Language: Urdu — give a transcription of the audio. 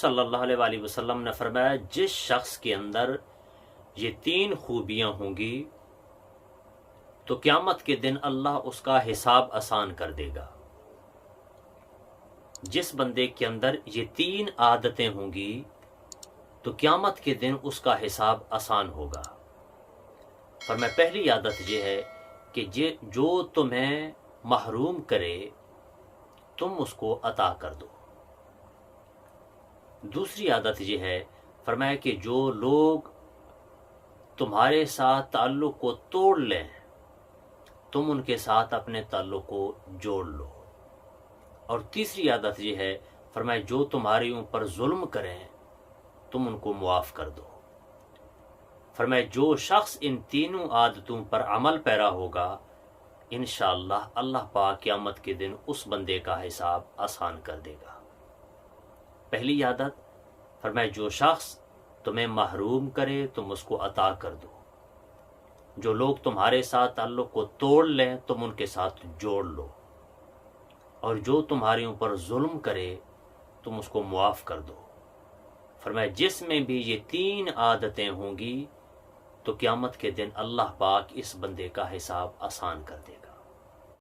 صلی اللہ علیہ وآلہ وسلم نے فرمایا جس شخص کے اندر یہ 3 خوبیاں ہوں گی تو قیامت کے دن اللہ اس کا حساب آسان کر دے گا۔ جس بندے کے اندر یہ 3 عادتیں ہوں گی تو قیامت کے دن اس کا حساب آسان ہوگا۔ فرمایا پہلی عادت یہ ہے کہ جو تمہیں محروم کرے تم اس کو عطا کر دو۔ دوسری عادت یہ ہے، فرمایا کہ جو لوگ تمہارے ساتھ تعلق کو توڑ لیں تم ان کے ساتھ اپنے تعلق کو جوڑ لو۔ اور تیسری عادت یہ ہے، فرمایا جو تمہارے اوپر ظلم کریں تم ان کو معاف کر دو۔ فرمایا جو شخص ان تینوں عادتوں پر عمل پیرا ہوگا انشاءاللہ اللہ پاک قیامت کے دن اس بندے کا حساب آسان کر دے گا۔ پہلی عادت، فرمایا جو شخص تمہیں محروم کرے تم اس کو عطا کر دو۔ جو لوگ تمہارے ساتھ تعلق کو توڑ لیں تم ان کے ساتھ جوڑ لو۔ اور جو تمہارے اوپر ظلم کرے تم اس کو معاف کر دو۔ فرمایا جس میں بھی یہ 3 عادتیں ہوں گی تو قیامت کے دن اللہ پاک اس بندے کا حساب آسان کر دے گا۔